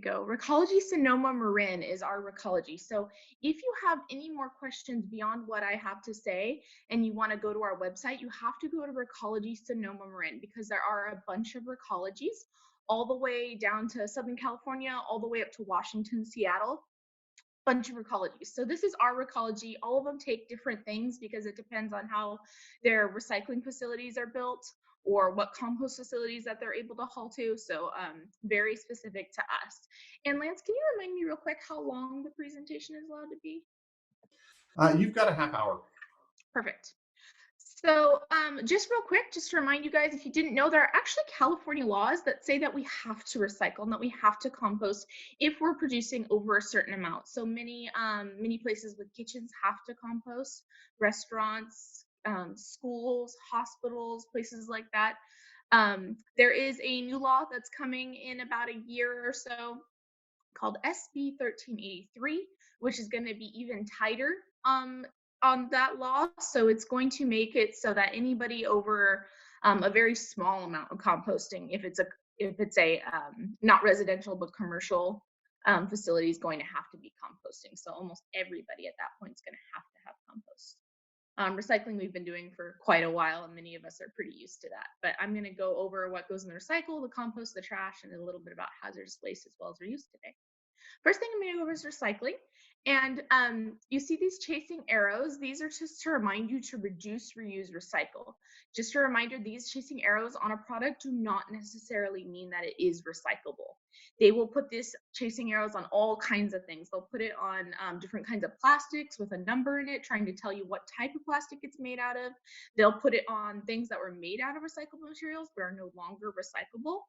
go. Recology Sonoma Marin is our Recology. So if you have any more questions beyond what I have to say and you want to go to our website, you have to go to Recology Sonoma Marin because there are a bunch of Recologies all the way down to Southern California, all the way up to Washington, Seattle. Bunch of Recologies. So this is our Recology. All of them take different things because it depends on how their recycling facilities are built or what compost facilities that they're able to haul to. So very specific to us. And Lance, can you remind me real quick how long the presentation is allowed to be? You've got a half hour. Perfect. So just real quick, just to remind you guys, if you didn't know, there are actually California laws that say that we have to recycle and that we have to compost if we're producing over a certain amount. So many places with kitchens have to compost, restaurants, schools, hospitals, places like that. There is a new law that's coming in about a year or so called SB 1383, which is going to be even tighter on that law. So it's going to make it so that anybody over a very small amount of composting, if it's a not residential but commercial facility, is going to have to be composting. So almost everybody at that point is going to have compost. Recycling we've been doing for quite a while, and many of us are pretty used to that. But I'm going to go over what goes in the recycle, the compost, the trash, and a little bit about hazardous waste as well as reuse today. First thing I'm going to go over is recycling. And you see these chasing arrows. These are just to remind you to reduce, reuse, recycle. Just a reminder, these chasing arrows on a product do not necessarily mean that it is recyclable. They will put these chasing arrows on all kinds of things. They'll put it on different kinds of plastics with a number in it, trying to tell you what type of plastic it's made out of. They'll put it on things that were made out of recyclable materials but are no longer recyclable.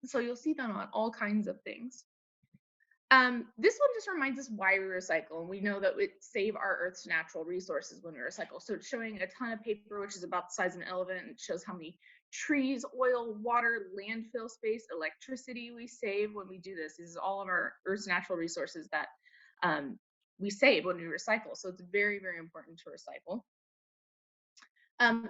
So you'll see them on all kinds of things. This one just reminds us why we recycle, and we know that we save our Earth's natural resources when we recycle. So it's showing a ton of paper, which is about the size of an elephant. It shows how many trees, oil, water, landfill space, electricity we save when we do this. This is all of our Earth's natural resources that we save when we recycle. So it's very, very important to recycle.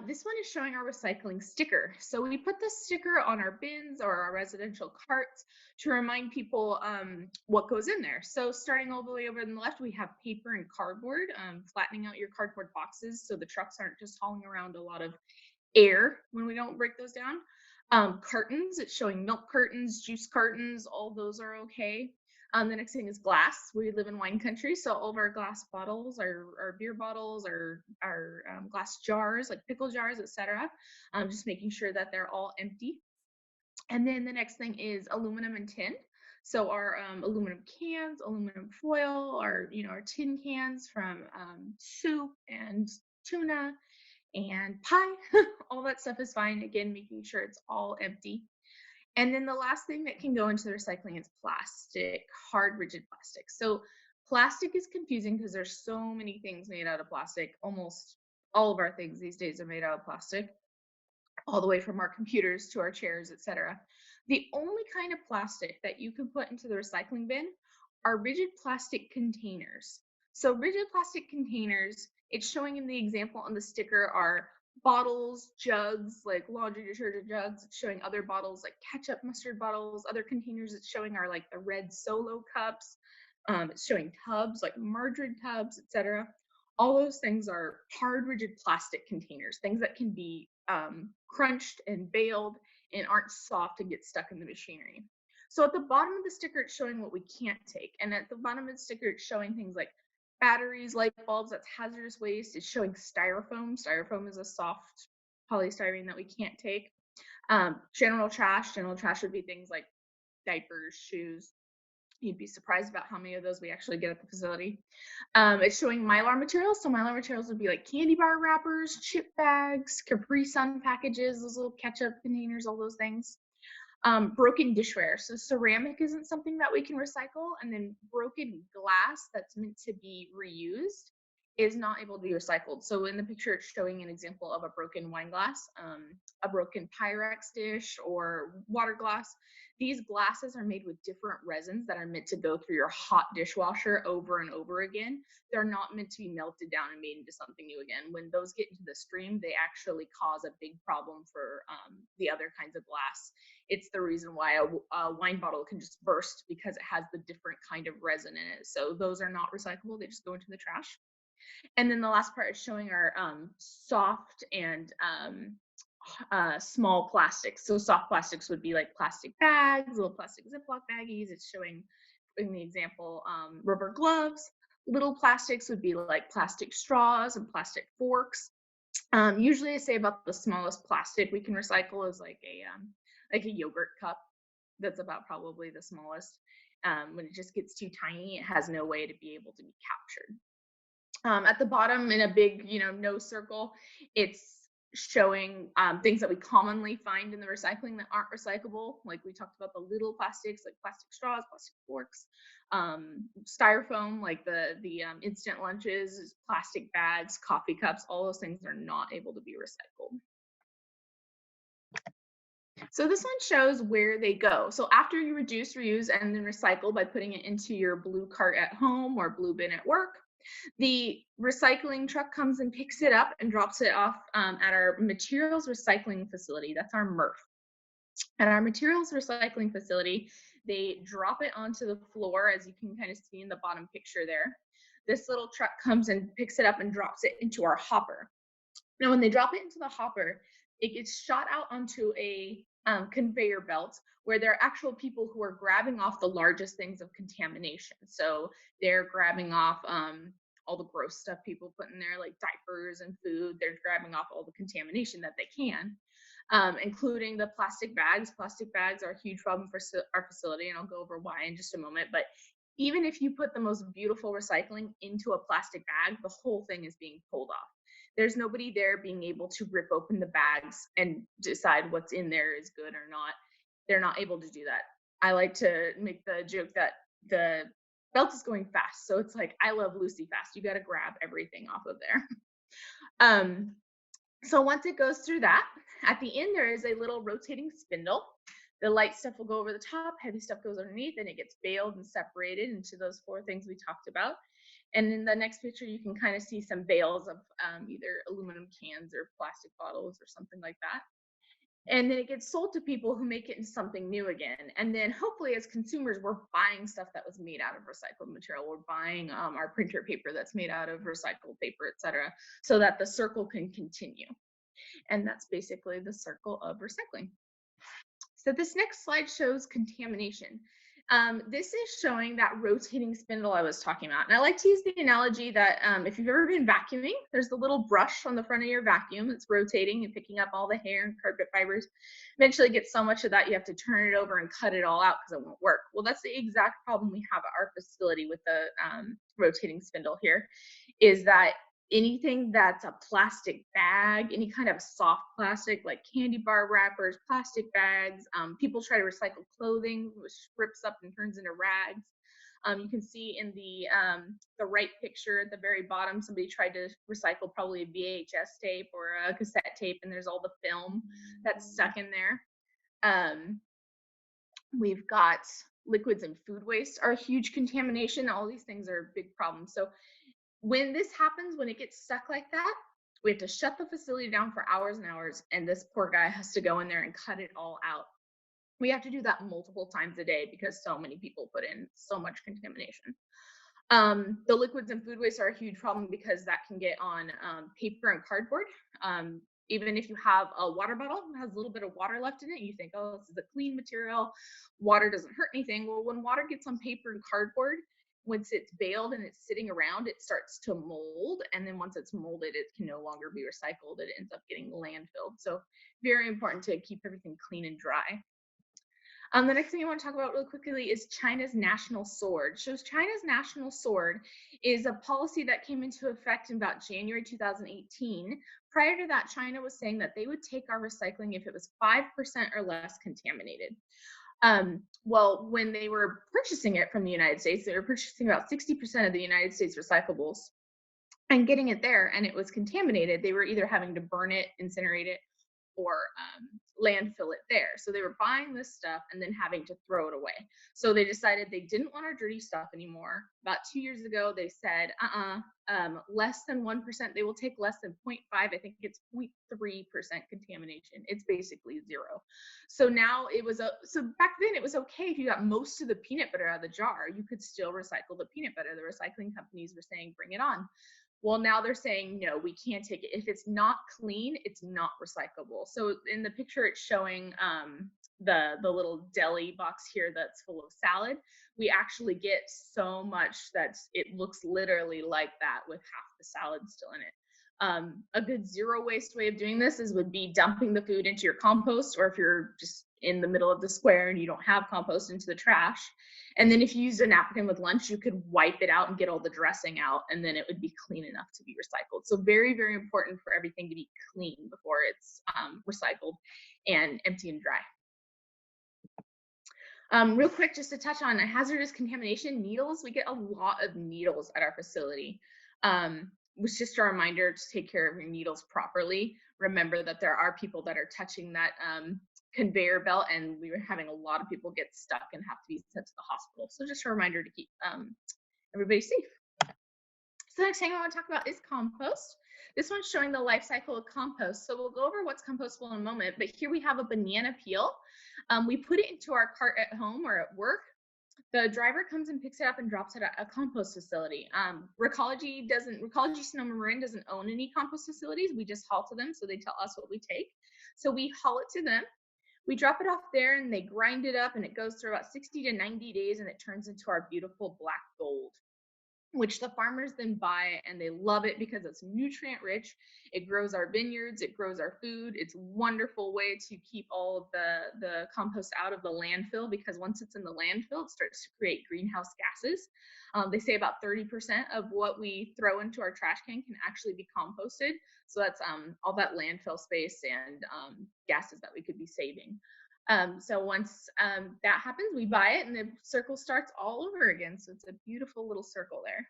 This one is showing our recycling sticker. So we put this sticker on our bins or our residential carts to remind people what goes in there. So starting all the way over on the left, we have paper and cardboard, flattening out your cardboard boxes so the trucks aren't just hauling around a lot of air when we don't break those down. Cartons, it's showing milk cartons, juice cartons, all those are okay. The next thing is glass. We live in wine country, so all of our glass bottles, our beer bottles, our glass jars, like pickle jars, etc. Just making sure that they're all empty. And then the next thing is aluminum and tin. So our aluminum cans, aluminum foil, our tin cans from soup and tuna and pie, all that stuff is fine. Again, making sure it's all empty. And then the last thing that can go into the recycling is plastic, hard, rigid plastic. So plastic is confusing because there's so many things made out of plastic. Almost all of our things these days are made out of plastic, all the way from our computers to our chairs, etc. The only kind of plastic that you can put into the recycling bin are rigid plastic containers. So rigid plastic containers, it's showing in the example on the sticker, are bottles, jugs, like laundry detergent jugs. It's showing other bottles like ketchup, mustard bottles. Other containers it's showing are like the red Solo cups. It's showing tubs like margarine tubs, etc. All those things are hard, rigid plastic containers, things that can be crunched and baled and aren't soft and get stuck in the machinery. So at the bottom of the sticker, it's showing what we can't take. And at the bottom of the sticker, it's showing things like batteries, light bulbs, that's hazardous waste. It's showing styrofoam. Styrofoam is a soft polystyrene that we can't take. General trash would be things like diapers, shoes. You'd be surprised about how many of those we actually get at the facility. It's showing Mylar materials. So Mylar materials would be like candy bar wrappers, chip bags, Capri Sun packages, those little ketchup containers, all those things. Broken dishware. So ceramic isn't something that we can recycle. And then broken glass that's meant to be reused is not able to be recycled. So in the picture, it's showing an example of a broken wine glass, a broken Pyrex dish, or water glass. These glasses are made with different resins that are meant to go through your hot dishwasher over and over again. They're not meant to be melted down and made into something new again. When those get into the stream, they actually cause a big problem for the other kinds of glass It's the reason why a wine bottle can just burst, because it has the different kind of resin in it. So those are not recyclable. They just go into the trash. And then the last part is showing our soft and small plastics. So soft plastics would be like plastic bags, little plastic Ziploc baggies. It's showing, in the example, rubber gloves. Little plastics would be like plastic straws and plastic forks. Usually I say about the smallest plastic we can recycle is like a yogurt cup. That's about probably the smallest. When it just gets too tiny, it has no way to be able to be captured. At the bottom in a big, no circle, it's showing things that we commonly find in the recycling that aren't recyclable. Like we talked about the little plastics, like plastic straws, plastic forks, styrofoam, like the instant lunches, plastic bags, coffee cups. All those things are not able to be recycled. So this one shows where they go. So after you reduce, reuse, and then recycle by putting it into your blue cart at home or blue bin at work, the recycling truck comes and picks it up and drops it off at our materials recycling facility. That's our MRF. At our materials recycling facility, they drop it onto the floor, as you can kind of see in the bottom picture there. This little truck comes and picks it up and drops it into our hopper. Now, when they drop it into the hopper, it gets shot out onto a conveyor belt where there are actual people who are grabbing off the largest things of contamination. So they're grabbing off all the gross stuff people put in there, like diapers and food. They're grabbing off all the contamination that they can, including the plastic bags. Plastic bags are a huge problem for our facility, and I'll go over why in just a moment. But even if you put the most beautiful recycling into a plastic bag, the whole thing is being pulled off. There's nobody there being able to rip open the bags and decide what's in there is good or not. They're not able to do that. I like to make the joke that the belt is going fast. So it's like, I love Lucy fast. You got to grab everything off of there. So once it goes through that, at the end, there is a little rotating spindle. The light stuff will go over the top, heavy stuff goes underneath, and it gets baled and separated into those 4 things we talked about. And in the next picture, you can kind of see some bales of either aluminum cans or plastic bottles or something like that. And then it gets sold to people who make it into something new again. And then hopefully as consumers, we're buying stuff that was made out of recycled material. We're buying our printer paper that's made out of recycled paper, et cetera, so that the circle can continue. And that's basically the circle of recycling. So this next slide shows contamination. This is showing that rotating spindle I was talking about. And I like to use the analogy that if you've ever been vacuuming, there's the little brush on the front of your vacuum that's rotating and picking up all the hair and carpet fibers. Eventually it gets so much of that you have to turn it over and cut it all out because it won't work. Well, that's the exact problem we have at our facility with the rotating spindle here, is that anything that's a plastic bag, any kind of soft plastic like candy bar wrappers, plastic bags, people try to recycle clothing, which rips up and turns into rags. You can see in the right picture at the very bottom, somebody tried to recycle probably a VHS tape or a cassette tape, and there's all the film that's stuck in there. We've got liquids and food waste are a huge contamination. All these things are big problems. So when this happens, when it gets stuck like that, we have to shut the facility down for hours and hours, and this poor guy has to go in there and cut it all out. We have to do that multiple times a day because so many people put in so much contamination. The liquids and food waste are a huge problem because that can get on paper and cardboard. Even if you have a water bottle that has a little bit of water left in it, you think, oh, this is a clean material, water doesn't hurt anything. Well, when water gets on paper and cardboard, once it's baled and it's sitting around, it starts to mold. And then once it's molded, it can no longer be recycled. It ends up getting landfilled. So very important to keep everything clean and dry. The next thing I want to talk about really quickly is China's national sword. So China's national sword is a policy that came into effect in about January 2018. Prior to that, China was saying that they would take our recycling if it was 5% or less contaminated. Well, when they were purchasing it from the United States, they were purchasing about 60% of the United States recyclables and getting it there, and it was contaminated. They were either having to burn it, incinerate it, or landfill it there. So they were buying this stuff and then having to throw it away. So they decided they didn't want our dirty stuff anymore. About 2 years ago, they said, less than 1%, they will take less than 0.5. I think it's 0.3% contamination. It's basically zero. So now so back then it was okay if you got most of the peanut butter out of the jar, you could still recycle the peanut butter. The recycling companies were saying, bring it on. Well, now they're saying, no, we can't take it. If it's not clean, it's not recyclable. So in the picture, it's showing the little deli box here that's full of salad. We actually get so much that it looks literally like that with half the salad still in it. A good zero waste way of doing this would be dumping the food into your compost, or if you're just in the middle of the square and you don't have compost, into the trash. And then if you used a napkin with lunch, you could wipe it out and get all the dressing out, and then it would be clean enough to be recycled. So very, very important for everything to be clean before it's recycled and empty and dry. Real quick, just to touch on hazardous contamination, needles. We get a lot of needles at our facility. Was just a reminder to take care of your needles properly. Remember that there are people that are touching that conveyor belt, and we were having a lot of people get stuck and have to be sent to the hospital. So just a reminder to keep everybody safe. So the next thing I want to talk about is compost. This one's showing the life cycle of compost. So we'll go over what's compostable in a moment, but here we have a banana peel. We put it into our cart at home or at work. The driver comes and picks it up and drops it at a compost facility. Recology Sonoma Marin doesn't own any compost facilities. We just haul to them, so they tell us what we take. So we haul it to them. We drop it off there and they grind it up, and it goes through about 60 to 90 days and it turns into our beautiful black gold, which the farmers then buy, and they love it because it's nutrient rich. It grows our vineyards, it grows our food. It's a wonderful way to keep all of the compost out of the landfill, because once it's in the landfill, it starts to create greenhouse gases. They say about 30% of what we throw into our trash can can actually be composted. So that's all that landfill space and gases that we could be saving. So once that happens, we buy it and the circle starts all over again. So it's a beautiful little circle there.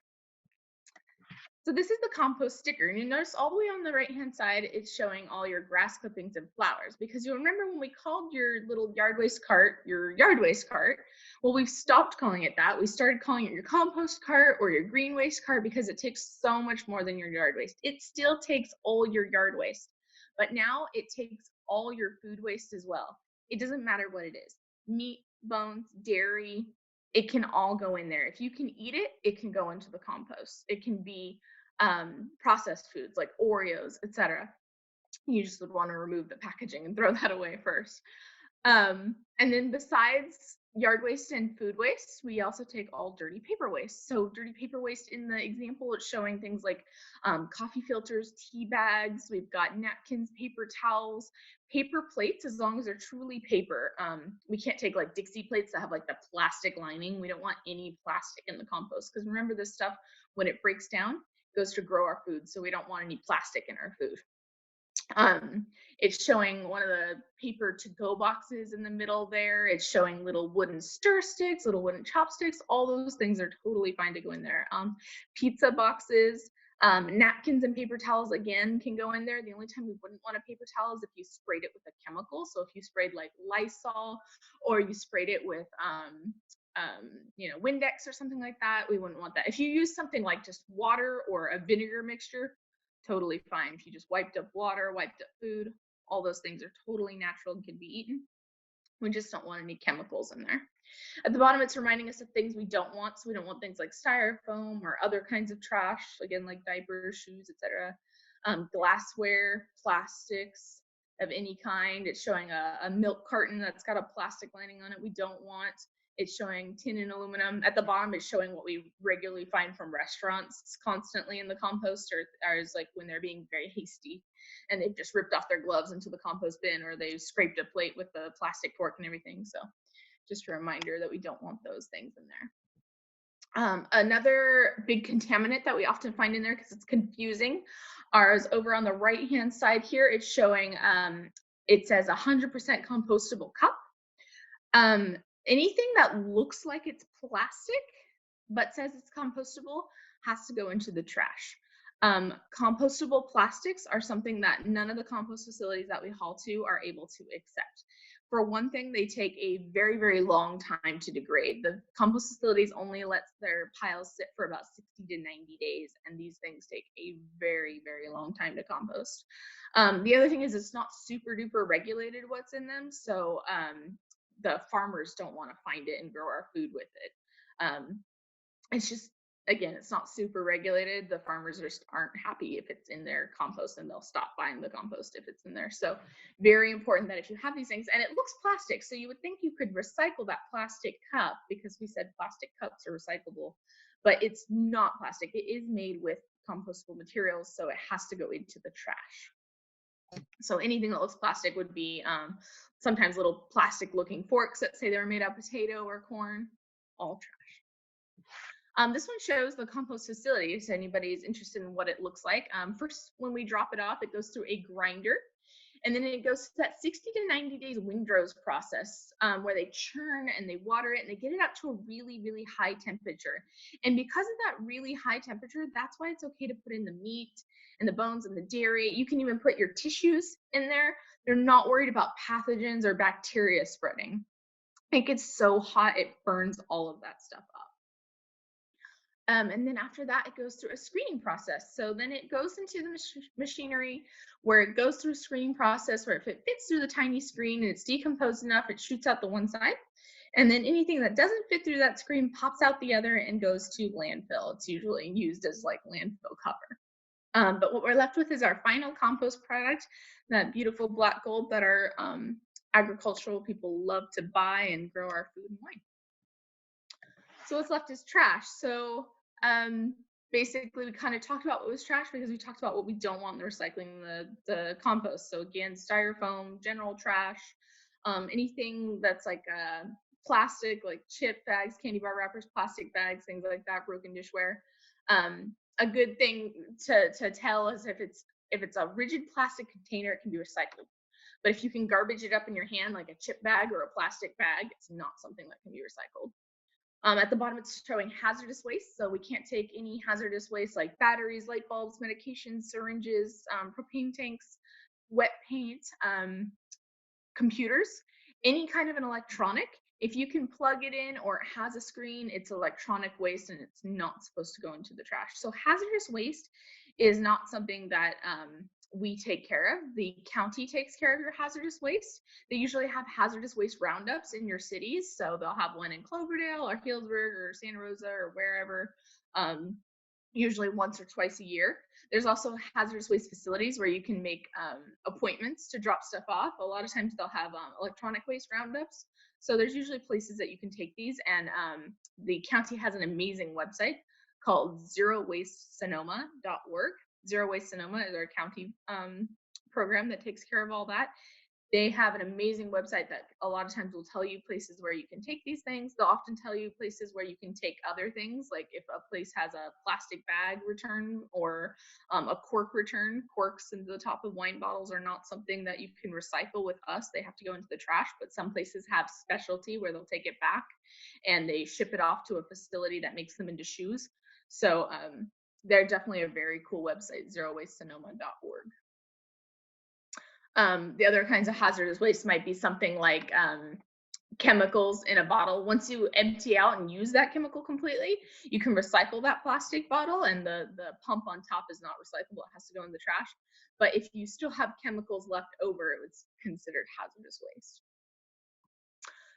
So this is the compost sticker, and you notice all the way on the right-hand side, it's showing all your grass clippings and flowers, because you'll remember when we called your little yard waste cart your yard waste cart. Well, we've stopped calling it that. We started calling it your compost cart or your green waste cart, because it takes so much more than your yard waste. It still takes all your yard waste, but now it takes all your food waste as well. It doesn't matter what it is. Meat, bones, dairy, it can all go in there. If you can eat it, it can go into the compost. It can be processed foods like Oreos, etc. You just would want to remove the packaging and throw that away first. And then besides yard waste and food waste, we also take all dirty paper waste. So dirty paper waste, in the example, it's showing things like coffee filters, tea bags. We've got napkins, paper towels, paper plates, as long as they're truly paper. We can't take like Dixie plates that have like the plastic lining. We don't want any plastic in the compost, because remember, this stuff, when it breaks down, goes to grow our food. So we don't want any plastic in our food. It's showing one of the paper to-go boxes in the middle there. It's showing little wooden stir sticks, little wooden chopsticks. All those things are totally fine to go in there. Pizza boxes, napkins and paper towels, again, can go in there. The only time we wouldn't want a paper towel is if you sprayed it with a chemical. So if you sprayed like Lysol, or you sprayed it with Windex or something like that, we wouldn't want that. If you use something like just water or a vinegar mixture, totally fine. If you just wiped up water, wiped up food, all those things are totally natural and can be eaten. We just don't want any chemicals in there. At the bottom, it's reminding us of things we don't want. So we don't want things like styrofoam or other kinds of trash, again, like diapers, shoes, etc. Glassware, plastics of any kind. It's showing a milk carton that's got a plastic lining on it we don't want. It's showing tin and aluminum. At the bottom, it's showing what we regularly find from restaurants constantly in the compost, or is like when they're being very hasty and they've just ripped off their gloves into the compost bin, or they scraped a plate with the plastic fork and everything. So just a reminder that we don't want those things in there. Another big contaminant that we often find in there, because it's confusing, is over on the right-hand side here. It's showing, it says 100% compostable cup. Anything that looks like it's plastic but says it's compostable has to go into the trash. Compostable plastics are something that none of the compost facilities that we haul to are able to accept. For one thing, they take a very, very long time to degrade. The compost facilities only let their piles sit for about 60 to 90 days, and these things take a very, very long time to compost. The other thing is it's not super duper regulated what's in them, so the farmers don't want to find it and grow our food with it. It's just, again, it's not super regulated. The farmers just aren't happy if it's in their compost, and they'll stop buying the compost if it's in there. So very important that if you have these things, and it looks plastic, so you would think you could recycle that plastic cup because we said plastic cups are recyclable, but it's not plastic. It is made with compostable materials, so it has to go into the trash. So anything that looks plastic would be sometimes little plastic looking forks that say they were made out of potato or corn, all trash. This one shows the compost facility if anybody is interested in what it looks like. First, when we drop it off, it goes through a grinder, and then it goes to that 60 to 90 days windrows process where they churn and they water it and they get it up to a really, really high temperature. And because of that really high temperature, that's why it's okay to put in the meat and the bones and the dairy. You can even put your tissues in there. They're not worried about pathogens or bacteria spreading. It gets so hot, it burns all of that stuff up. And then after that, it goes through a screening process. So then it goes into the machinery where it goes through a screening process where if it fits through the tiny screen and it's decomposed enough, it shoots out the one side. And then anything that doesn't fit through that screen pops out the other and goes to landfill. It's usually used as like landfill cover. But what we're left with is our final compost product, that beautiful black gold that our agricultural people love to buy and grow our food and wine. So what's left is trash. So basically we kind of talked about what was trash because we talked about what we don't want in the recycling, the compost. So again, styrofoam, general trash, anything that's like plastic, like chip bags, candy bar wrappers, plastic bags, things like that, broken dishware. A good thing to tell is if it's a rigid plastic container, it can be recycled. But if you can garbage it up in your hand like a chip bag or a plastic bag, it's not something that can be recycled. At the bottom, it's showing hazardous waste. So we can't take any hazardous waste like batteries, light bulbs, medications, syringes, propane tanks, wet paint, computers, any kind of an electronic. If you can plug it in or it has a screen, it's electronic waste and it's not supposed to go into the trash. So hazardous waste is not something that we take care of. The county takes care of your hazardous waste. They usually have hazardous waste roundups in your cities. So they'll have one in Cloverdale or Healdsburg or Santa Rosa or wherever, usually once or twice a year. There's also hazardous waste facilities where you can make appointments to drop stuff off. A lot of times they'll have electronic waste roundups. So there's usually places that you can take these. And the county has an amazing website called zerowastesonoma.org. Zero Waste Sonoma is our county program that takes care of all that. They have an amazing website that a lot of times will tell you places where you can take these things. They'll often tell you places where you can take other things, like if a place has a plastic bag return or a cork return. Corks into the top of wine bottles are not something that you can recycle with us. They have to go into the trash, but some places have specialty where they'll take it back and they ship it off to a facility that makes them into shoes. So they're definitely a very cool website, zerowastesonoma.org. The other kinds of hazardous waste might be something like chemicals in a bottle. Once you empty out and use that chemical completely, you can recycle that plastic bottle, and the pump on top is not recyclable. It has to go in the trash. But if you still have chemicals left over, it's considered hazardous waste.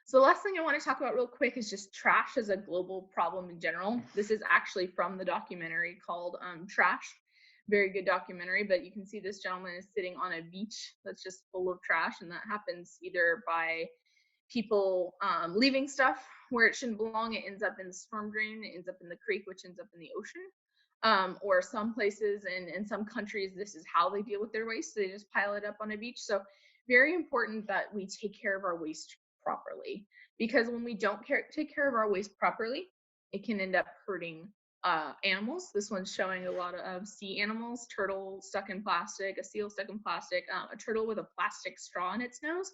So the last thing I want to talk about real quick is just trash as a global problem in general. This is actually from the documentary called Trash. Very good documentary, but you can see this gentleman is sitting on a beach that's just full of trash, and that happens either by people leaving stuff where it shouldn't belong. It ends up in the storm drain, it ends up in the creek, which ends up in the ocean. Or some places and in some countries, this is how they deal with their waste. So they just pile it up on a beach. So very important that we take care of our waste properly, because when we don't take care of our waste properly, it can end up hurting animals. This one's showing a lot of sea animals, turtle stuck in plastic, a seal stuck in plastic, a turtle with a plastic straw in its nose.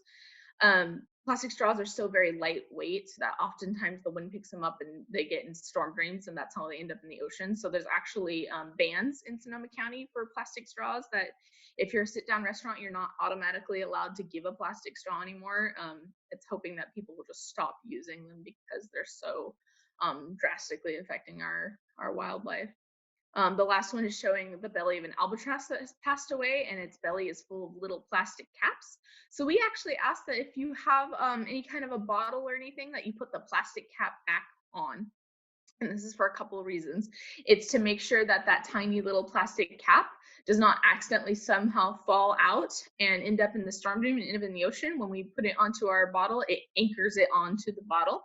Plastic straws are still very lightweight, so that oftentimes the wind picks them up and they get in storm drains, and that's how they end up in the ocean. So there's actually bans in Sonoma County for plastic straws, that if you're a sit-down restaurant, you're not automatically allowed to give a plastic straw anymore. It's hoping that people will just stop using them because they're so drastically affecting our wildlife. The last one is showing the belly of an albatross that has passed away, and its belly is full of little plastic caps. So we actually ask that if you have any kind of a bottle or anything, that you put the plastic cap back on. And this is for a couple of reasons. It's to make sure that that tiny little plastic cap does not accidentally somehow fall out and end up in the storm drain and end up in the ocean. When we put it onto our bottle, it anchors it onto the bottle.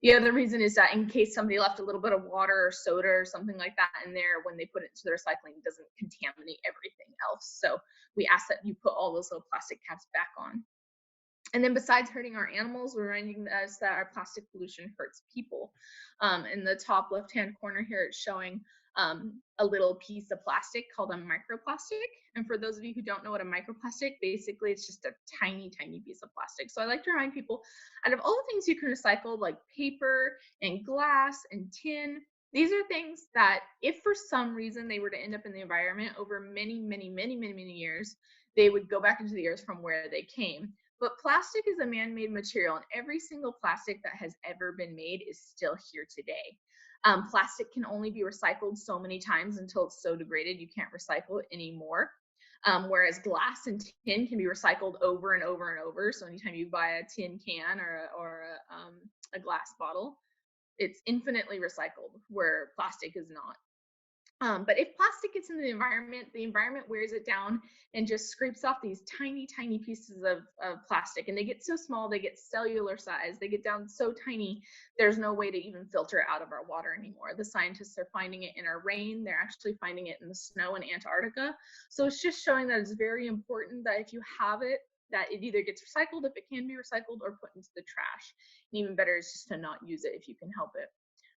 The other reason is that in case somebody left a little bit of water or soda or something like that in there, when they put it into the recycling, it doesn't contaminate everything else. So we ask that you put all those little plastic caps back on. And then besides hurting our animals, we're reminding us that our plastic pollution hurts people. In the top left-hand corner here, it's showing a little piece of plastic called a microplastic. And for those of you who don't know what a microplastic, basically it's just a tiny, tiny piece of plastic. So I like to remind people, out of all the things you can recycle, like paper and glass and tin, these are things that if for some reason they were to end up in the environment over many, many, many, many, many years, they would go back into the earth from where they came. But plastic is a man-made material, and every single plastic that has ever been made is still here today. Plastic can only be recycled so many times until it's so degraded you can't recycle it anymore. Whereas glass and tin can be recycled over and over and over. So anytime you buy a tin can or a glass bottle, it's infinitely recycled, where plastic is not. But if plastic gets into the environment wears it down and just scrapes off these tiny, tiny pieces of plastic. And they get so small, they get cellular size, they get down so tiny, there's no way to even filter it out of our water anymore. The scientists are finding it in our rain. They're actually finding it in the snow in Antarctica. So it's just showing that it's very important that if you have it, that it either gets recycled if it can be recycled or put into the trash. And even better is just to not use it if you can help it.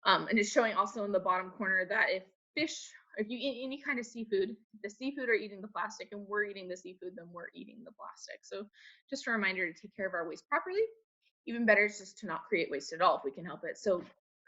And it's showing also in the bottom corner that if fish, if you eat any kind of seafood, the seafood are eating the plastic and we're eating the seafood, then we're eating the plastic. So just a reminder to take care of our waste properly. Even better is just to not create waste at all if we can help it. So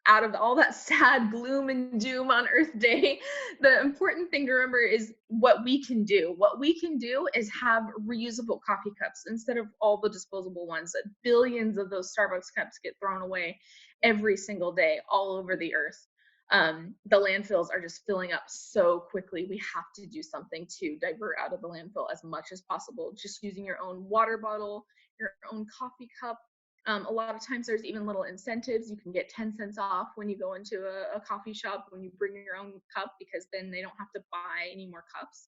out of all that sad gloom and doom on Earth Day, the important thing to remember is what we can do. What we can do is have reusable coffee cups instead of all the disposable ones. That billions of those Starbucks cups get thrown away every single day all over the earth. The landfills are just filling up so quickly. We have to do something to divert out of the landfill as much as possible. Just using your own water bottle, your own coffee cup. A lot of times there's even little incentives. You can get 10 cents off when you go into a coffee shop when you bring your own cup, because then they don't have to buy any more cups.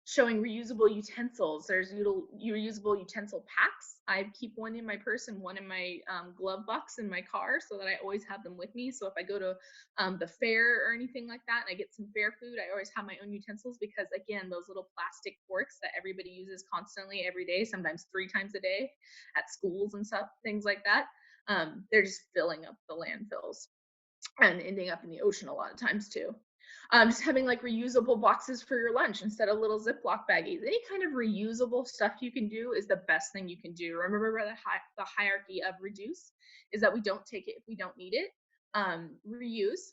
Showing reusable utensils. There's reusable utensil packs. I keep one in my purse and one in my glove box in my car so that I always have them with me. So if I go to the fair or anything like that and I get some fair food, I always have my own utensils, because again, those little plastic forks that everybody uses constantly every day, sometimes 3 times a day at schools and stuff, things like that, they're just filling up the landfills and ending up in the ocean a lot of times too. Just having like reusable boxes for your lunch instead of little Ziploc baggies. Any kind of reusable stuff you can do is the best thing you can do. Remember the hierarchy of reduce is that we don't take it if we don't need it. Reuse,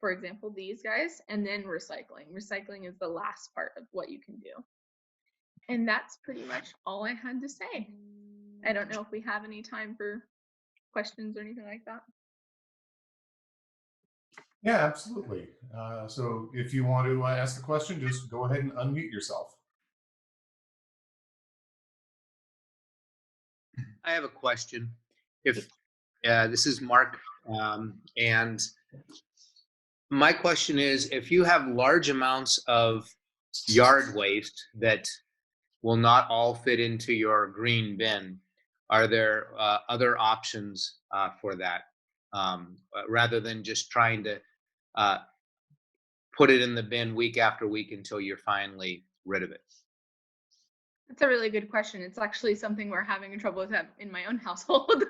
for example, these guys, and then recycling. Recycling is the last part of what you can do. And that's pretty much all I had to say. I don't know if we have any time for questions or anything like that. Yeah, absolutely. So if you want to ask a question, just go ahead and unmute yourself. I have a question. If this is Mark, and my question is, if you have large amounts of yard waste that will not all fit into your green bin, are there other options for that, rather than just trying to put it in the bin week after week until you're finally rid of it? That's a really good question. It's actually something we're having trouble with in my own household.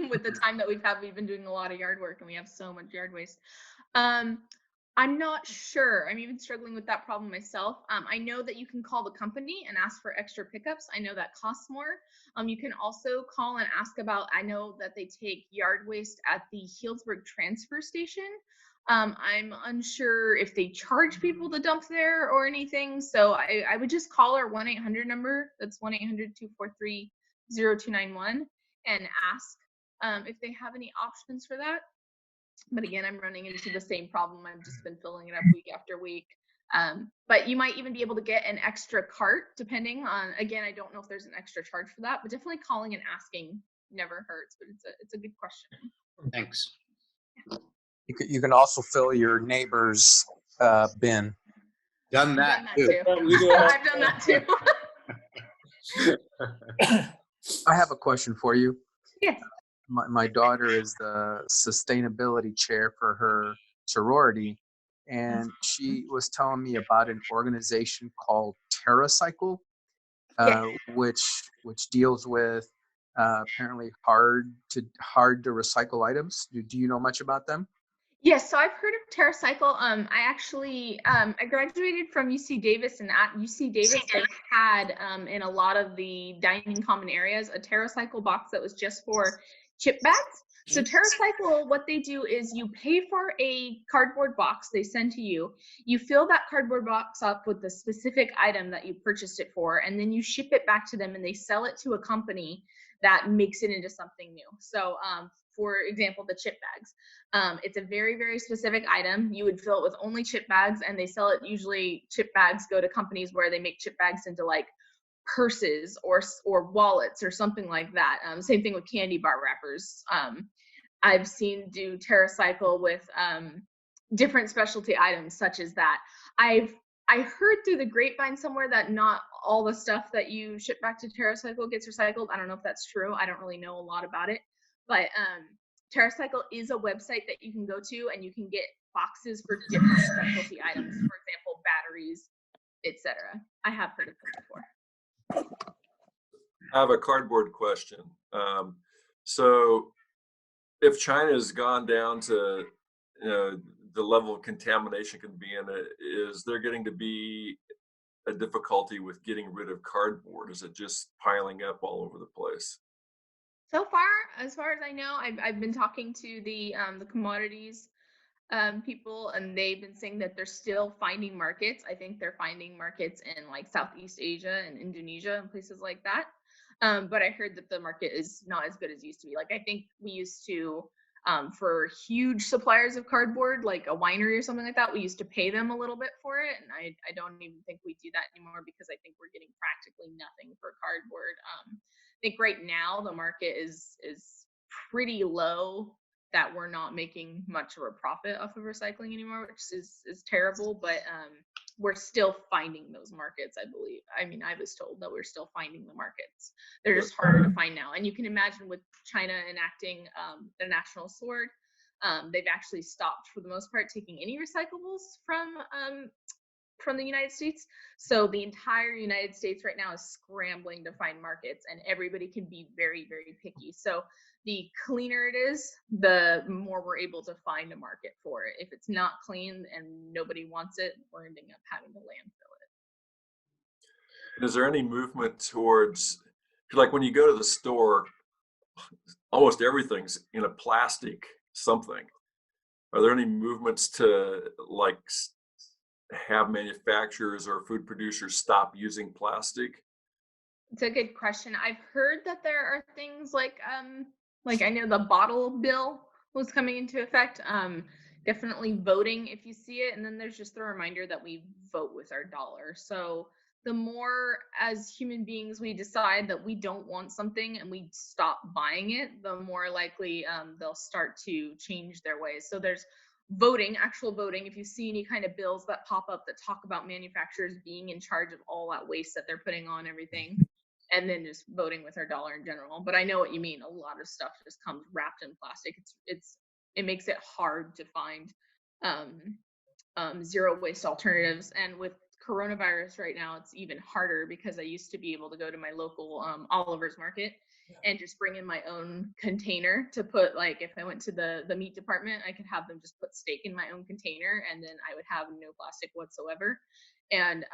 With the time that we've been doing a lot of yard work and we have so much yard waste. I'm not sure. I'm even struggling with that problem myself. I know that you can call the company and ask for extra pickups. I know that costs more. You can also call and ask about, I know that they take yard waste at the Healdsburg transfer station. I'm unsure if they charge people to dump there or anything. So I would just call our 1-800 number. That's 1-800-243-0291 and ask if they have any options for that. But again, I'm running into the same problem. I've just been filling it up week after week. But you might even be able to get an extra cart, depending on, again, I don't know if there's an extra charge for that, but definitely calling and asking never hurts. But it's a good question. Thanks. You can also fill your neighbor's bin. Done that too. I've done that too. I have a question for you. Yes. My daughter is the sustainability chair for her sorority, and she was telling me about an organization called TerraCycle, which deals with apparently hard to recycle items. Do you know much about them? Yes, so I've heard of TerraCycle. I actually I graduated from UC Davis, and at UC Davis they had in a lot of the dining common areas a TerraCycle box that was just for chip bags. So TerraCycle, what they do is you pay for a cardboard box they send to you. You fill that cardboard box up with the specific item that you purchased it for, and then you ship it back to them, and they sell it to a company that makes it into something new. So for example, the chip bags. It's a very, very specific item. You would fill it with only chip bags, and they sell it. Usually chip bags go to companies where they make chip bags into like purses or wallets or something like that. Same thing with candy bar wrappers. I've seen do TerraCycle with different specialty items such as that. I heard through the grapevine somewhere that not all the stuff that you ship back to TerraCycle gets recycled. I don't know if that's true. I don't really know a lot about it, but TerraCycle is a website that you can go to, and you can get boxes for different specialty items. For example, batteries, etc. I have heard of them before. I have a cardboard question. So if China has gone down to, the level of contamination can be in it, is there getting to be a difficulty with getting rid of cardboard? Is it just piling up all over the place? So far as I know, I've been talking to the commodities people, and they've been saying that they're still finding markets. I think they're finding markets in like Southeast Asia and Indonesia and places like that. But I heard that the market is not as good as it used to be. Like I think we used to, for huge suppliers of cardboard, like a winery or something like that, we used to pay them a little bit for it. And I don't even think we do that anymore, because I think we're getting practically nothing for cardboard. I think right now the market is pretty low, that we're not making much of a profit off of recycling anymore, which is terrible. But we're still finding those markets, I believe. I mean, I was told that we're still finding the markets. They're just harder to find now. And you can imagine with China enacting the national sword, they've actually stopped, for the most part, taking any recyclables from the United States. So the entire United States right now is scrambling to find markets, and everybody can be very, very picky. So the cleaner it is, the more we're able to find a market for it. If it's not clean and nobody wants it, we're ending up having to landfill it. Is there any movement towards, like when you go to the store, almost everything's in a plastic something. Are there any movements to like have manufacturers or food producers stop using plastic? It's a good question. I've heard that there are things like I know the bottle bill was coming into effect. Definitely voting if you see it, and then there's just the reminder that we vote with our dollar. So the more as human beings we decide that we don't want something and we stop buying it, the more likely they'll start to change their ways. So there's voting, actual voting. If you see any kind of bills that pop up that talk about manufacturers being in charge of all that waste that they're putting on everything, and then just voting with our dollar in general. But I know what you mean. A lot of stuff just comes wrapped in plastic. It makes it hard to find zero waste alternatives. And with coronavirus right now, it's even harder, because I used to be able to go to my local Oliver's market and just bring in my own container to put, like, if I went to the meat department, I could have them just put steak in my own container, and then I would have no plastic whatsoever. And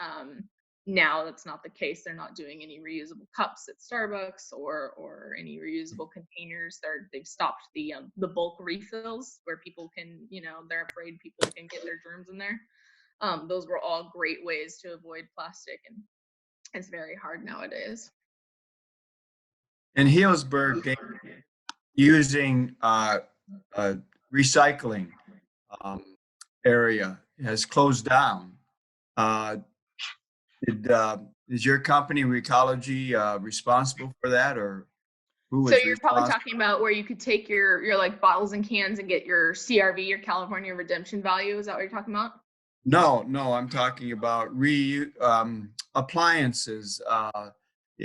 now that's not the case. They're not doing any reusable cups at Starbucks or any reusable containers. They've stopped the bulk refills where people can, they're afraid people can get their germs in there. Those were all great ways to avoid plastic, and it's very hard nowadays. In Healdsburg, they using recycling um, area has closed down. Is your company Recology responsible for that, or who So is you're probably responsible? talking about where you could take your like bottles and cans and get your CRV, your California Redemption Value. Is that what you're talking about? No, I'm talking about appliances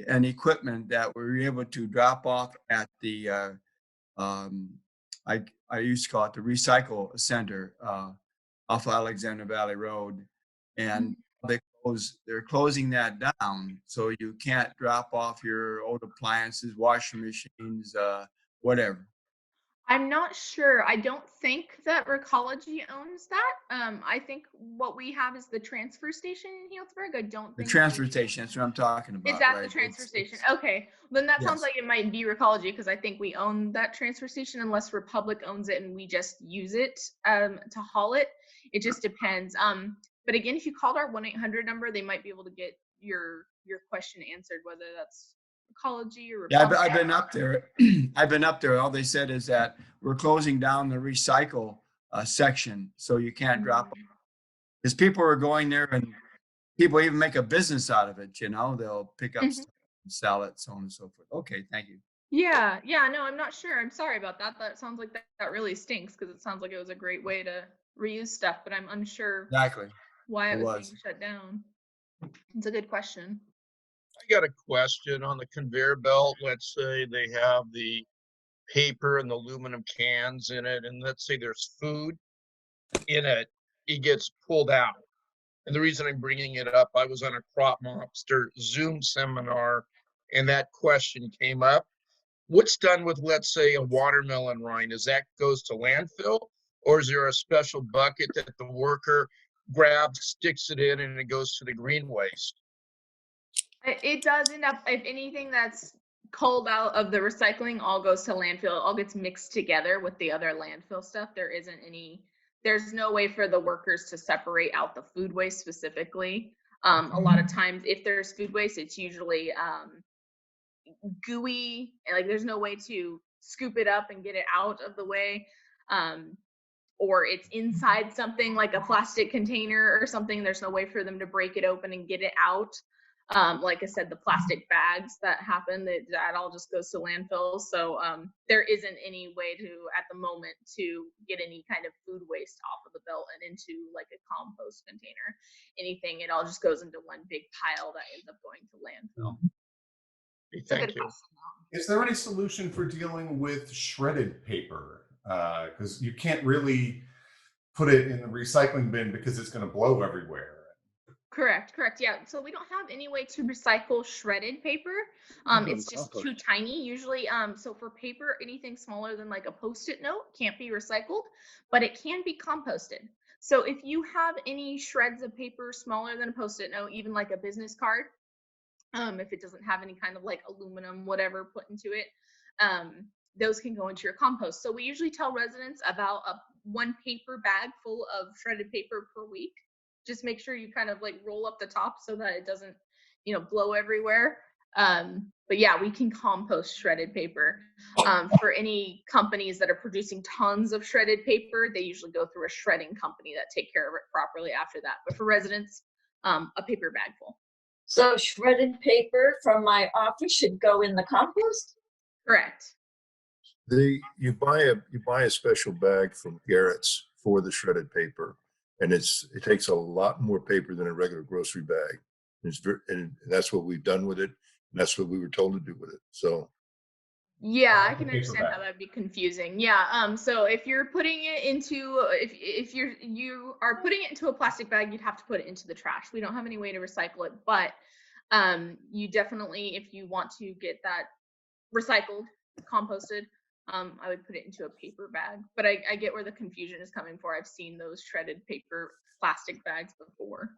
and equipment that we're able to drop off at the I used to call it the recycle center off Alexander Valley Road, and they're closing that down, so you can't drop off your old appliances, washing machines, whatever. I'm not sure. I don't think that Recology owns that. I think what we have is the transfer station in Healdsburg. I don't The think transfer station, that's what I'm talking about. is that right? the transfer station. Okay, then that sounds Yes. like it might be Recology, because I think we own that transfer station unless Republic owns it and we just use it to haul it. It just depends. But again, if you called our 1-800 number, they might be able to get your question answered, whether that's Recology or Yeah, Republic. I've been up there. I've been up there. All they said is that we're closing down the recycle section, so you can't drop. Because people are going there, and people even make a business out of it. They'll pick up stuff and sell it, so on and so forth. Okay, thank you. Yeah, no, I'm not sure. I'm sorry about that. That sounds like that really stinks, because it sounds like it was a great way to reuse stuff, but I'm unsure Exactly. why it It was was. being shut down. It's a good question. I got a question on the conveyor belt. Let's say they have the paper and the aluminum cans in it, and let's say there's food in it. It gets pulled out. And the reason I'm bringing it up, I was on a crop mobster Zoom seminar, and that question came up. What's done with, let's say, a watermelon rind? Is that goes to landfill, or is there a special bucket that the worker grabs, sticks it in, and it goes to the green waste? It does end up, if anything that's culled out of the recycling, all goes to landfill. It all gets mixed together with the other landfill stuff. There's no way for the workers to separate out the food waste specifically. A lot of times, if there's food waste, it's usually gooey, and like there's no way to scoop it up and get it out of the way. Or it's inside something like a plastic container or something. There's no way for them to break it open and get it out. Like I said, the plastic bags that happen, that all just goes to landfills. So there isn't any way to, at the moment, to get any kind of food waste off of the belt and into like a compost container. Anything, it all just goes into one big pile that ends up going to landfill. Thank you. Is there any solution for dealing with shredded paper? Because you can't really put it in the recycling bin because it's going to blow everywhere. Correct. Yeah. So we don't have any way to recycle shredded paper. It's just too tiny. Usually, so for paper, anything smaller than like a Post-it note can't be recycled, but it can be composted. So if you have any shreds of paper smaller than a Post-it note, even like a business card, if it doesn't have any kind of like aluminum, whatever put into it, those can go into your compost. So we usually tell residents about one paper bag full of shredded paper per week. Just make sure you kind of like roll up the top so that it doesn't, blow everywhere. But yeah, we can compost shredded paper. For any companies that are producing tons of shredded paper, they usually go through a shredding company that take care of it properly after that. But for residents, a paper bag full. So shredded paper from my office should go in the compost? Correct. You buy a special bag from Garrett's for the shredded paper, and it takes a lot more paper than a regular grocery bag. And that's what we've done with it, and that's what we were told to do with it. So yeah, I can understand how that'd be confusing. Yeah. So if you're putting it into, if you are putting it into a plastic bag, you'd have to put it into the trash. We don't have any way to recycle it, but you definitely, if you want to get that recycled, composted, I would put it into a paper bag. But I get where the confusion is coming for. I've seen those shredded paper plastic bags before.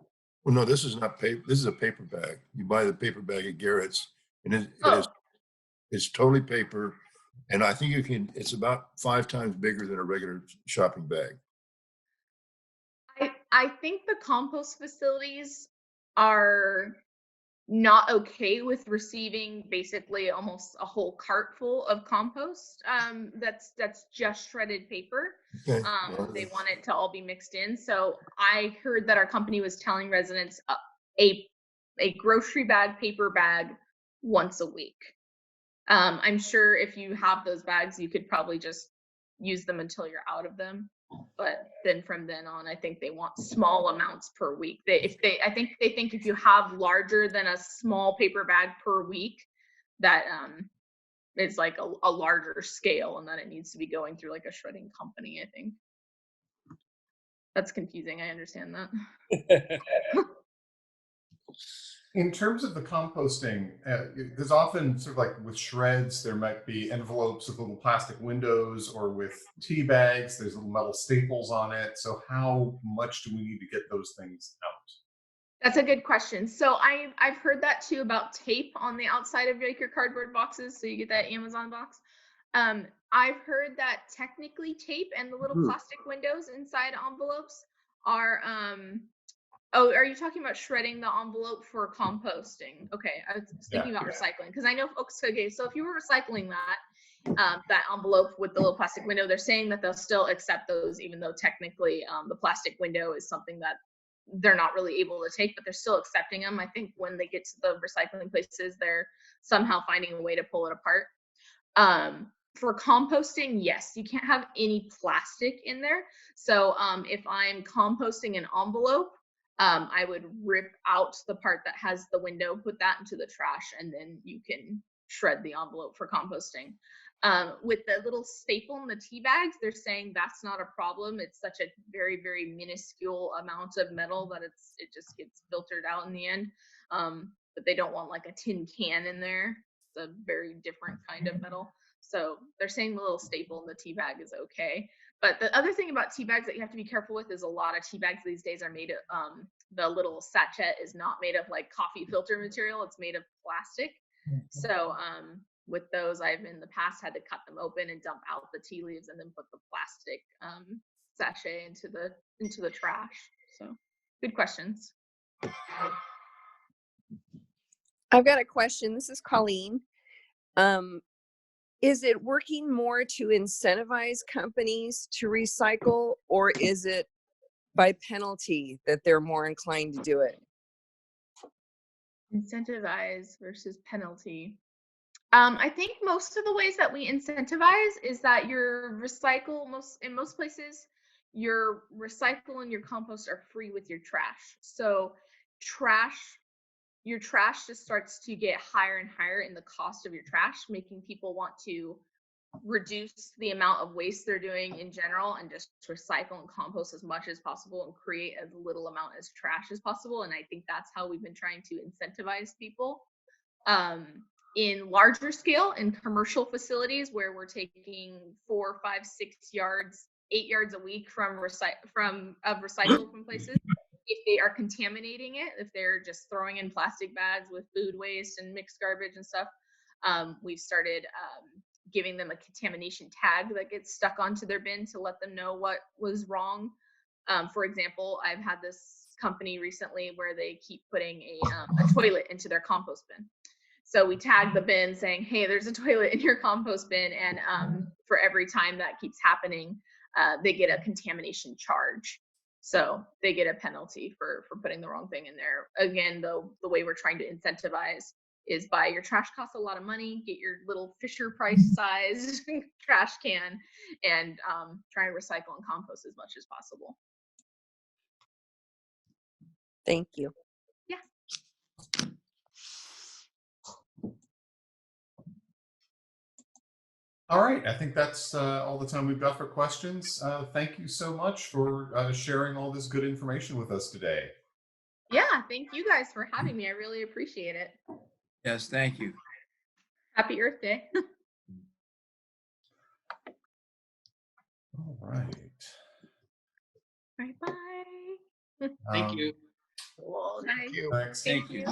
Well, no, this is not paper. This is a paper bag. You buy the paper bag at Garrett's, and Oh, it's totally paper. And I think it's about 5 times bigger than a regular shopping bag. I think the compost facilities are not okay with receiving basically almost a whole cart full of compost that's just shredded paper. Okay. They want it to all be mixed in. So I heard that our company was telling residents a grocery bag, paper bag once a week. I'm sure if you have those bags, you could probably just use them until you're out of them. But then from then on, I think they want small amounts per week. I think they think if you have larger than a small paper bag per week, that it's like a larger scale, and that it needs to be going through like a shredding company. I think that's confusing. I understand that. In terms of the composting, there's often sort of like with shreds, there might be envelopes with little plastic windows, or with tea bags, there's little metal staples on it. So how much do we need to get those things out? That's a good question. So I've heard that too about tape on the outside of like your cardboard boxes. So you get that Amazon box. I've heard that technically tape and the little plastic windows inside envelopes are oh, are you talking about shredding the envelope for composting? Okay, I was thinking about recycling, because I know folks. Okay, so if you were recycling that envelope with the little plastic window, they're saying that they'll still accept those, even though technically the plastic window is something that they're not really able to take, but they're still accepting them. I think when they get to the recycling places, they're somehow finding a way to pull it apart. For composting, yes, you can't have any plastic in there. So if I'm composting an envelope, I would rip out the part that has the window, put that into the trash, and then you can shred the envelope for composting. With the little staple in the tea bags, they're saying that's not a problem. It's such a very, very minuscule amount of metal that it just gets filtered out in the end. But they don't want like a tin can in there. It's a very different kind of metal. So they're saying the little staple in the tea bag is okay. But the other thing about tea bags that you have to be careful with is a lot of tea bags these days are made of, the little sachet is not made of like coffee filter material. It's made of plastic. So with those, I've in the past had to cut them open and dump out the tea leaves and then put the plastic sachet into the trash. So good questions. I've got a question. This is Colleen. Is it working more to incentivize companies to recycle, or is it by penalty that they're more inclined to do it? Incentivize versus penalty. I think most of the ways that we incentivize is that your recycle, in most places, your recycle and your compost are free with your trash. So your trash just starts to get higher and higher in the cost of your trash, making people want to reduce the amount of waste they're doing in general and just recycle and compost as much as possible and create as little amount as trash as possible. And I think that's how we've been trying to incentivize people. In larger scale, in commercial facilities where we're taking 4, 5, 6 yards, 8 yards a week from recycle from places, if they are contaminating it, if they're just throwing in plastic bags with food waste and mixed garbage and stuff, we've started giving them a contamination tag that gets stuck onto their bin to let them know what was wrong. For example, I've had this company recently where they keep putting a toilet into their compost bin. So we tag the bin saying, hey, there's a toilet in your compost bin. And for every time that keeps happening, they get a contamination charge. So they get a penalty for putting the wrong thing in there. Again, though, the way we're trying to incentivize is buy your trash costs a lot of money, get your little Fisher Price sized trash can, and try and recycle and compost as much as possible. Thank you. Yeah. All right, I think that's all the time we've got for questions. Thank you so much for sharing all this good information with us today. Yeah, thank you guys for having me. I really appreciate it. Yes, thank you. Happy Earth Day. All right. Bye bye. Thank you. Well, Bye. thank you. Thanks. Thank you.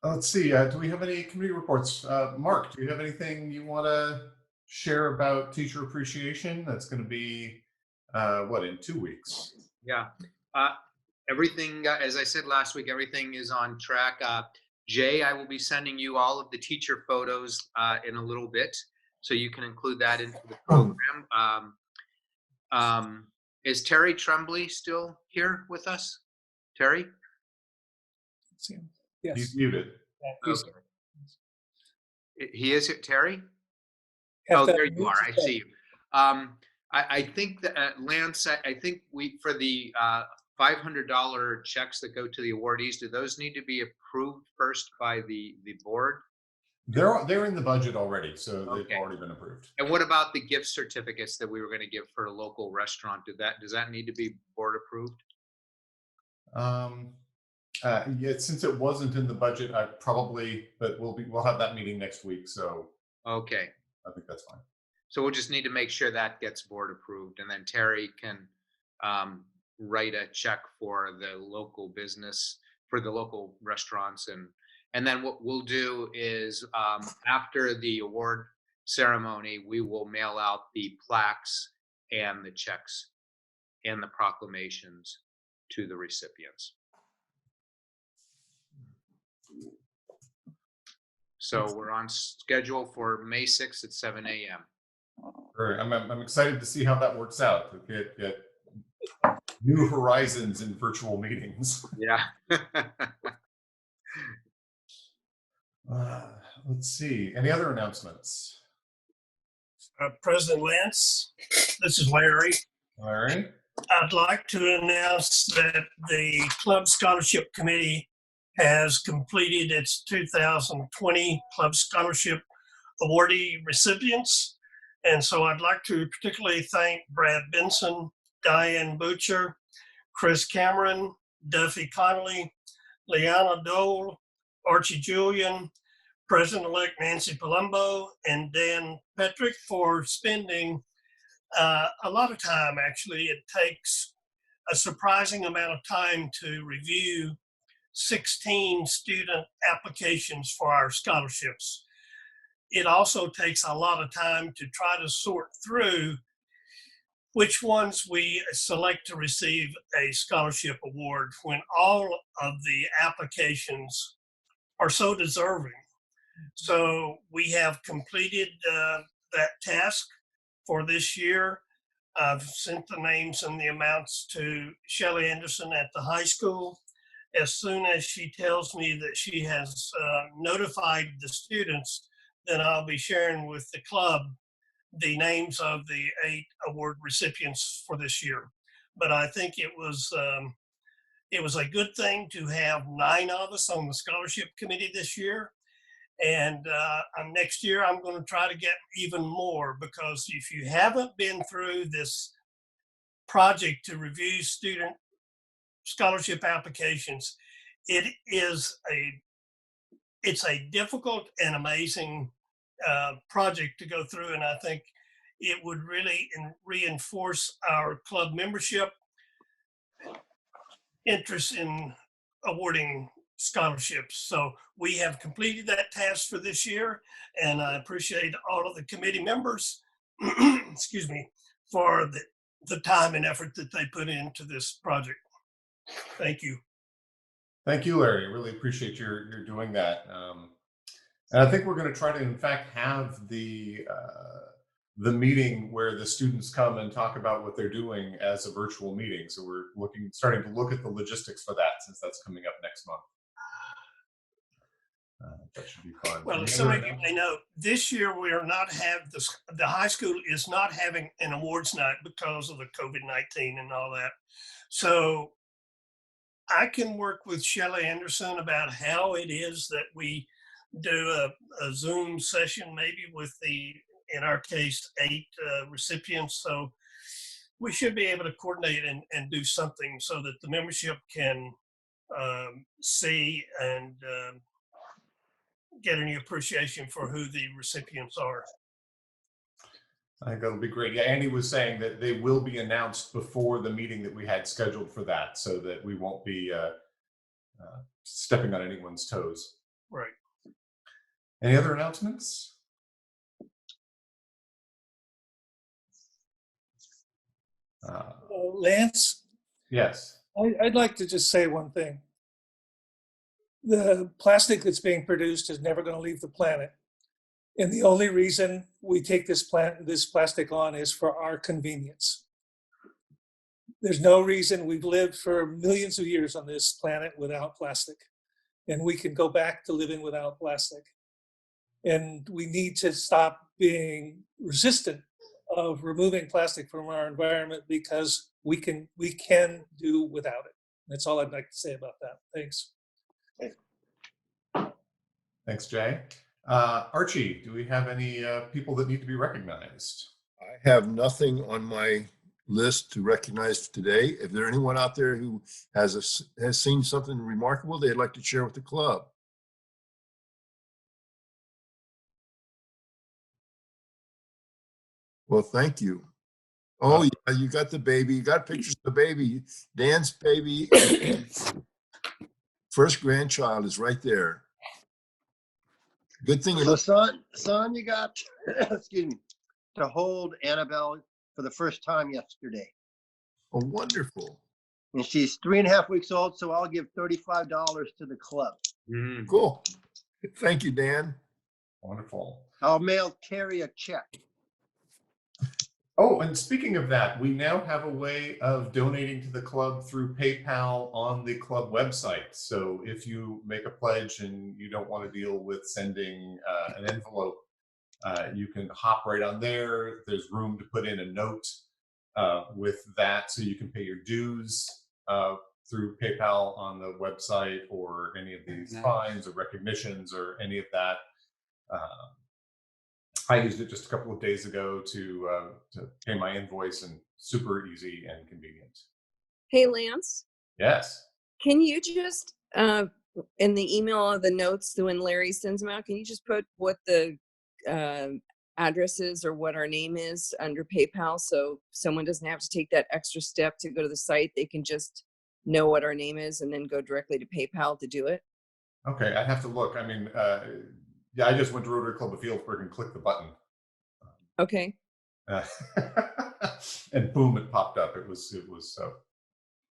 Let's see. Do we have any community reports? Mark, do you have anything you want to share about teacher appreciation? That's going to be in 2 weeks? Yeah. Everything, as I said last week, everything is on track. Jay, I will be sending you all of the teacher photos in a little bit, so you can include that into the program. Is Terry Tremblay still here with us? Terry? Yes. He's muted. Okay. He is here, Terry? Have Oh, to there you mute are. I yourself. see you. I think that Lance, I think for the $500 checks that go to the awardees, do those need to be approved first by the board? They're in the budget already, so they've Okay. already been approved. And what about the gift certificates that we were going to give for a local restaurant? Does that need to be board approved? Yeah, since it wasn't in the budget, but we'll have that meeting next week, so Okay. I think that's fine. So we'll just need to make sure that gets board approved, and then Terry can write a check for the local business, for the local restaurants, and then what we'll do is after the award ceremony, we will mail out the plaques and the checks and the proclamations to the recipients. So we're on schedule for May 6th at 7 a.m. I'm excited to see how that works out. To get new horizons in virtual meetings. Yeah. Let's see. Any other announcements? President Lance, this is Larry. Larry? I'd like to announce that the Club Scholarship Committee has completed its 2020 Club Scholarship awardee recipients. And so I'd like to particularly thank Brad Benson, Diane Butcher, Chris Cameron, Duffy Connolly, Liana Dole, Archie Julian, President-elect Nancy Palumbo, and Dan Petrick for spending a lot of time. Actually, it takes a surprising amount of time to review 16 student applications for our scholarships. It also takes a lot of time to try to sort through which ones we select to receive a scholarship award when all of the applications are so deserving. So we have completed that task for this year. I've sent the names and the amounts to Shelley Anderson at the high school. As soon as she tells me that she has notified the students, then I'll be sharing with the club the names of the 8 award recipients for this year. But I think it was a good thing to have 9 of us on the scholarship committee this year. And next year, I'm going to try to get even more, because if you haven't been through this project to review student scholarship applications, it's a difficult and amazing project to go through. And I think it would really reinforce our club membership interest in awarding scholarships. So we have completed that task for this year, and I appreciate all of the committee members, excuse me, for the time and effort that they put into this project. Thank you. Thank you, Larry. I really appreciate your doing that. And I think we're going to try to, in fact, have the meeting where the students come and talk about what they're doing as a virtual meeting. So we're starting to look at the logistics for that, since that's coming up next month. That should be fun. Well, as some of you may know, this year we are not the high school is not having an awards night because of the COVID-19 and all that. So I can work with Shelley Anderson about how it is that we do a Zoom session, maybe with in our case, 8 recipients. So we should be able to coordinate and do something so that the membership can see and get any appreciation for who the recipients are. I think that'll be great. Yeah, Andy was saying that they will be announced before the meeting that we had scheduled for that, so that we won't be stepping on anyone's toes. Right. Any other announcements? Lance, Yes. I'd like to just say one thing. The plastic that's being produced is never going to leave the planet. And the only reason we take this plastic on is for our convenience. There's no reason we've lived for millions of years on this planet without plastic. And we can go back to living without plastic. And we need to stop being resistant of removing plastic from our environment, because we can do without it. That's all I'd like to say about that. Thanks. Thanks, Jay. Archie, do we have any people that need to be recognized? I have nothing on my list to recognize today. If there anyone out there who has seen something remarkable they'd like to share with the club. Well, thank you. Oh, yeah, you got the baby. You got pictures of the baby. Dan's baby. First grandchild is right there. Good thing. So son, you got, excuse me, to hold Annabelle for the first time yesterday. Oh, wonderful. And she's 3.5 weeks old, so I'll give $35 to the club. Cool. Thank you, Dan. Wonderful. I'll mail Carrie a check. Oh, and speaking of that, we now have a way of donating to the club through PayPal on the club website. So if you make a pledge and you don't want to deal with sending an envelope, you can hop right on there. There's room to put in a note with that, so you can pay your dues through PayPal on the website, or any of these fines or recognitions or any of that. I used it just a couple of days ago to pay my invoice, and super easy and convenient. Hey, Lance, Yes. can you just, in the email of the notes, when Larry sends them out, can you just put what the address is or what our name is under PayPal, so someone doesn't have to take that extra step to go to the site? They can just know what our name is and then go directly to PayPal to do it. Okay, I have to look. I mean, yeah, I just went to Rotary Club of Healdsburg and clicked the button. Okay. And boom, it popped up. It was so.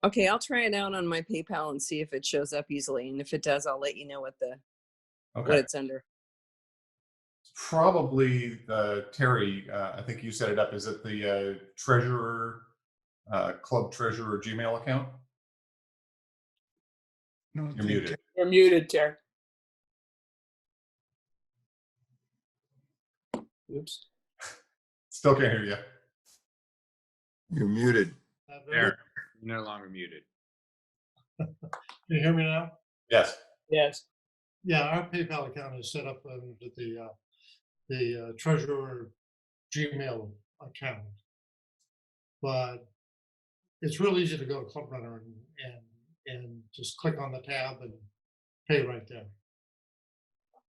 Okay, I'll try it out on my PayPal and see if it shows up easily. And if it does, I'll let you know what what it's under. Probably Terry, I think you set it up. Is it the treasurer, club treasurer Gmail account? No, You're muted. You're muted, Terry. Oops. Still can't hear you. You're muted. There, you're no longer muted. Can you hear me now? Yes. Yes. Yeah, our PayPal account is set up under the treasurer Gmail account, but it's real easy to go to Club Runner and just click on the tab and pay right there.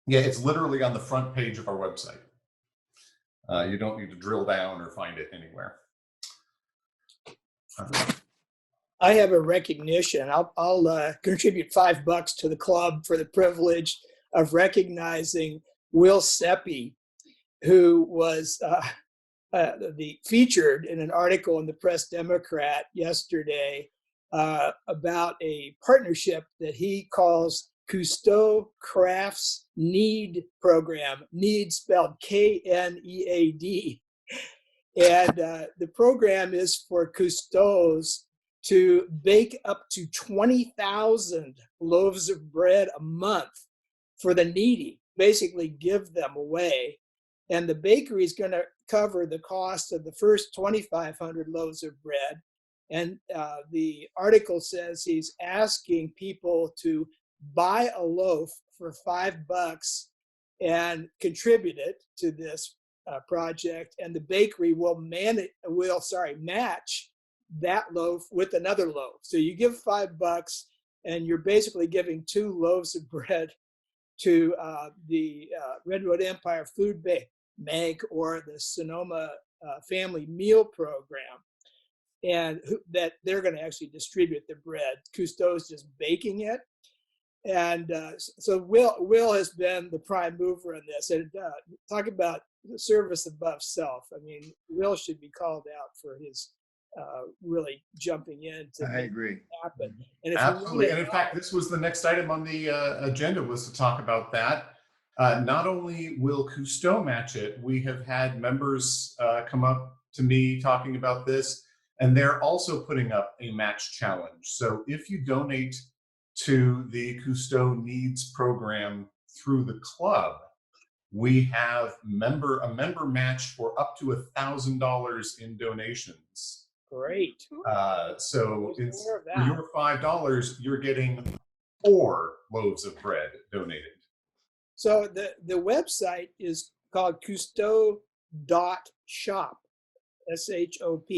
Yeah, it's literally on the front page of our website. You don't need to drill down or find it anywhere. I have a recognition. I'll contribute $5 to the club for the privilege of recognizing Will Seppi, who was featured in an article in the Press Democrat yesterday about a partnership that he calls Cousteau Crafts Need Program, need spelled K-N-E-A-D. And the program is for Cousteaus to bake up to 20,000 loaves of bread a month for the needy, basically give them away. And the bakery is going to cover the cost of the first 2,500 loaves of bread. And the article says he's asking people to buy a loaf for $5 and contribute it to this project, and the bakery will match that loaf with another loaf. So you give $5 and you're basically giving 2 loaves of bread to the Redwood Empire Food Bank or the Sonoma Family Meal Program, and that they're going to actually distribute the bread. Cousteau's just baking it. And so Will has been the prime mover in this. And talk about service above self. I mean, Will should be called out for his really jumping in to I make agree. it happen. And if Absolutely. you And in fact, this was the next item on the agenda, was to talk about that. Not only will Cousteau match it, we have had members come up to me talking about this, and they're also putting up a match challenge. So if you donate to the Cousteau Needs program through the club, we have a member match for up to $1,000 in donations. great. So There's it's more of for that. your $5, you're getting 4 loaves of bread donated. So the website is called Cousteau.shop, SHOP.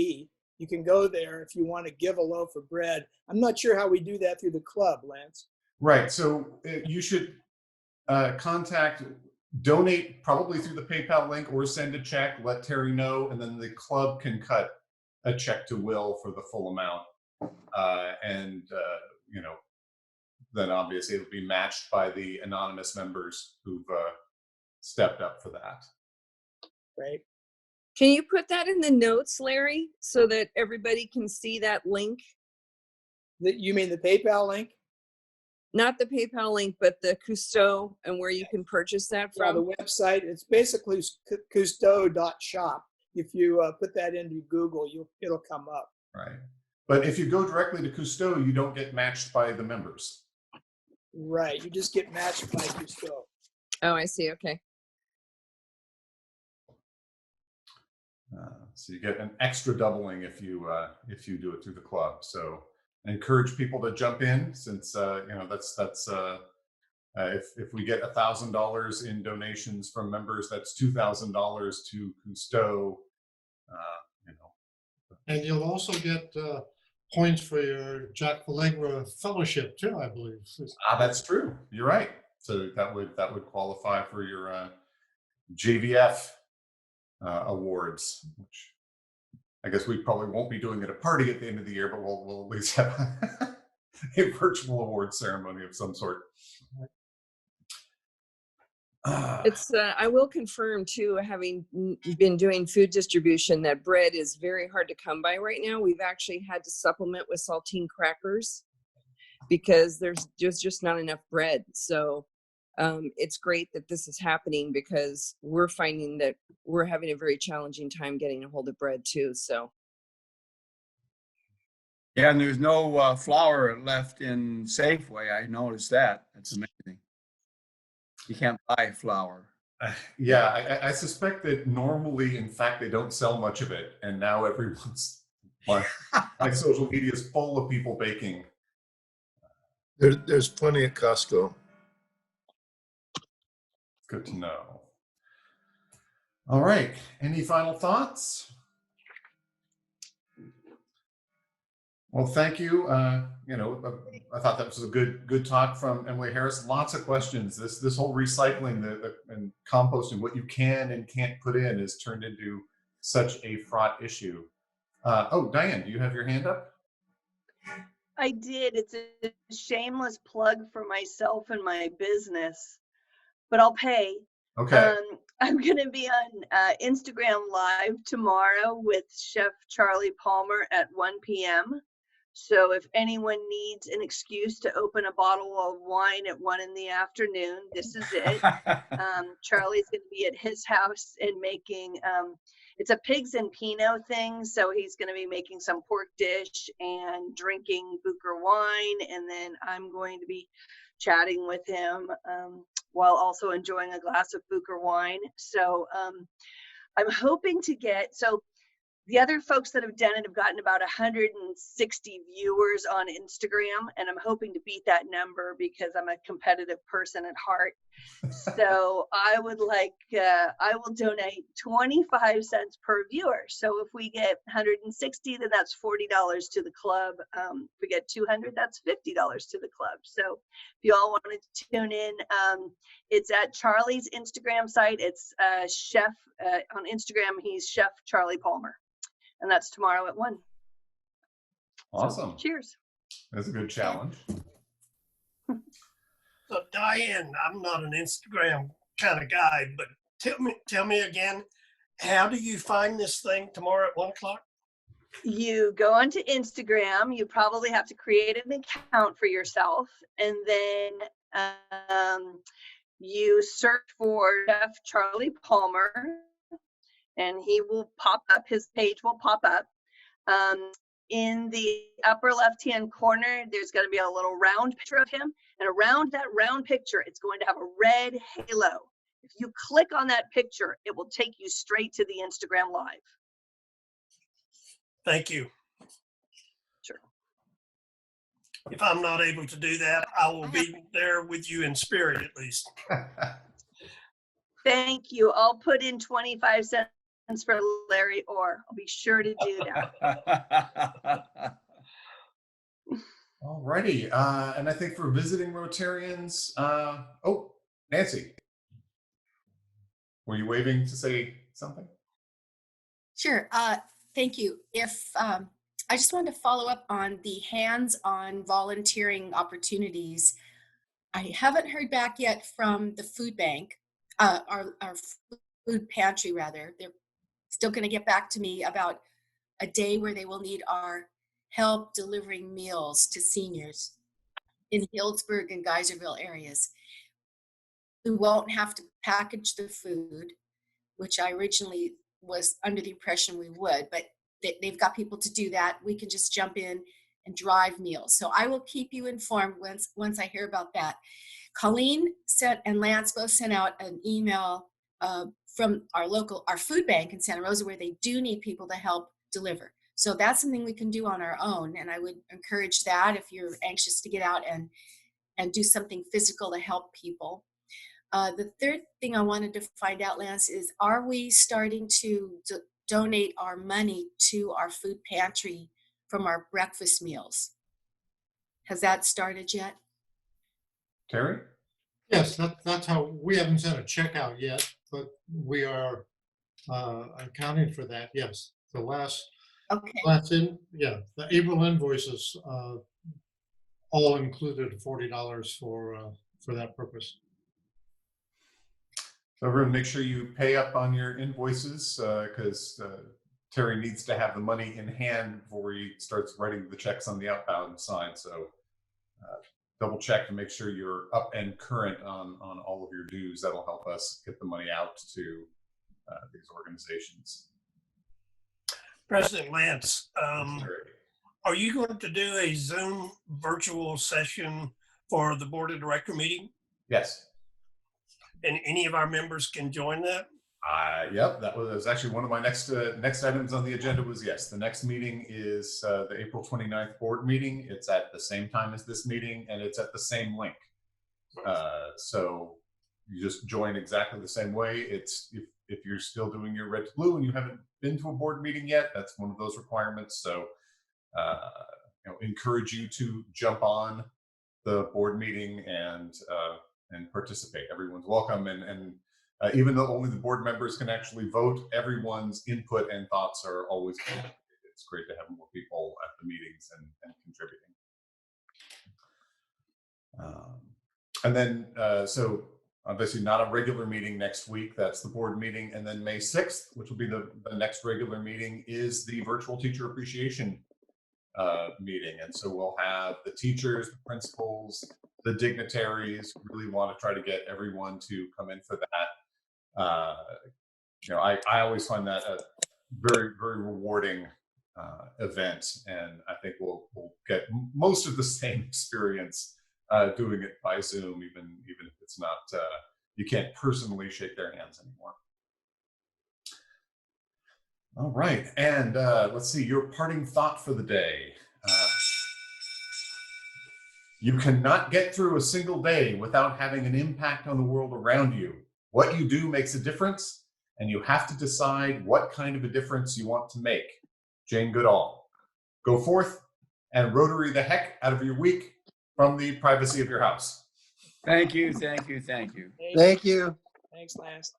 You can go there if you want to give a loaf of bread. I'm not sure how we do that through the club, Lance. Right. So you should donate probably through the PayPal link, or send a check, let Terry know, and then the club can cut a check to Will for the full amount. You know, then obviously it'll be matched by the anonymous members who've stepped up for that. Right. Can you put that in the notes, Larry, so that everybody can see that link? You mean the PayPal link? Not the PayPal link, but the Cousteau and where you can purchase that Yeah, from? the website, it's basically Cousteau.shop. If you put that into Google, it'll come up. Right. But if you go directly to Cousteau, you don't get matched by the members. Right. You just get matched by Cousteau. Oh, I see. Okay. So you get an extra doubling if you do it through the club. So I encourage people to jump in, since you know, that's if we get $1,000 in donations from members, that's $2,000 to Cousteau. You know, And you'll also get points for your Jack Vallegra fellowship too, I believe. that's true. You're right. So that would qualify for your JVF awards, which I guess we probably won't be doing at a party at the end of the year, but we'll at least have a virtual award ceremony of some sort. It's I will confirm too, having been doing food distribution, that bread is very hard to come by right now. We've actually had to supplement with saltine crackers because there's just not enough bread. So it's great that this is happening, because we're finding that we're having a very challenging time getting a hold of bread too. So Yeah, and there's no flour left in Safeway. I noticed that. That's amazing. You can't buy flour. Yeah, I suspect that normally, in fact, they don't sell much of it, and now everyone's my social media is full of people baking. There's plenty at Costco. Good to know. All right. Any final thoughts? Well, thank you. You know, I thought that was a good talk from Emily Harris. Lots of questions. This whole recycling and composting, what you can and can't put in, has turned into such a fraught issue. Oh, Diane, do you have your hand up? I did. It's a shameless plug for myself and my business, but I'll pay. Okay. I'm going to be on Instagram Live tomorrow with Chef Charlie Palmer at 1 p.m. So if anyone needs an excuse to open a bottle of wine at 1 in the afternoon, this is it. Charlie's going to be at his house and making, it's a pigs and Pinot thing. So he's going to be making some pork dish and drinking Booker wine. And then I'm going to be chatting with him while also enjoying a glass of Booker wine. So I'm hoping to get, so The other folks that have done it have gotten about 160 viewers on Instagram, and I'm hoping to beat that number because I'm a competitive person at heart. So I would like, I will donate 25 cents per viewer. So if we get 160, then that's $40 to the club. If we get 200, that's $50 to the club. So if you all wanted to tune in, it's at Charlie's Instagram site. It's Chef, on Instagram, he's Chef Charlie Palmer. And that's tomorrow at 1. Awesome. So, cheers. That's a good challenge. So Diane, I'm not an Instagram kind of guy, but tell me again, how do you find this thing tomorrow at 1 o'clock? You go onto Instagram, you probably have to create an account for yourself, and then you search for Chef Charlie Palmer, and he will pop up, his page will pop up. In the upper left-hand corner, there's going to be a little round picture of him, and around that round picture, it's going to have a red halo. If you click on that picture, it will take you straight to the Instagram Live. Thank you. Sure. If I'm not able to do that, I will be there with you in spirit at least. Thank you. I'll put in 25 cents for Larry Orr. I'll be sure to do that. All righty. And I think for visiting Rotarians, oh, Nancy, were you waving to say something? Sure. Thank you. If I just wanted to follow up on the hands-on volunteering opportunities. I haven't heard back yet from the food bank, our food pantry rather. They're still going to get back to me about a day where they will need our help delivering meals to seniors in Healdsburg and Geyserville areas. We won't have to package the food, which I originally was under the impression we would, but they've got people to do that. We can just jump in and drive meals. So I will keep you informed once I hear about that. Colleen and Lance both sent out an email from our food bank in Santa Rosa where they do need people to help deliver. So that's something we can do on our own. And I would encourage that if you're anxious to get out and do something physical to help people. The third thing I wanted to find out, Lance, is are we starting to donate our money to our food pantry from our breakfast meals? Has that started yet? Terry? Yes, that's how, we haven't sent a check out yet, but we are accounting for that, yes. The last the April invoices all included $40 for that purpose. So everyone, make sure you pay up on your invoices because Terry needs to have the money in hand before he starts writing the checks on the outbound side. So double check to make sure you're up and current on all of your dues. That'll help us get the money out to these organizations. President Lance, are you going to do a Zoom virtual session for the Board of Director meeting? Yes. And any of our members can join that? Yep, that was actually one of my next items on the agenda was, yes, the next meeting is the April 29th board meeting. It's at the same time as this meeting and it's at the same link. So you just join exactly the same way. It's if you're still doing your red to blue and you haven't been to a board meeting yet, that's one of those requirements. So encourage you to jump on the board meeting and participate. Everyone's welcome, and even though only the board members can actually vote, everyone's input and thoughts are always good. It's great to have more people at the meetings and contributing. And then, so obviously not a regular meeting next week, that's the board meeting. And then May 6th, which will be the next regular meeting, is the virtual teacher appreciation meeting. And so we'll have the teachers, the principals, the dignitaries. Really want to try to get everyone to come in for that. I always find that a very, very rewarding event, and I think we'll get most of the same experience doing it by Zoom, even if it's not you can't personally shake their hands anymore. All right. And let's see, your parting thought for the day. You cannot get through a single day without having an impact on the world around you. What you do makes a difference, and you have to decide what kind of a difference you want to make. Jane Goodall. Go forth and Rotary the heck out of your week from the privacy of your house. Thank you, thank you, thank you. Thank you. Thanks, Lance.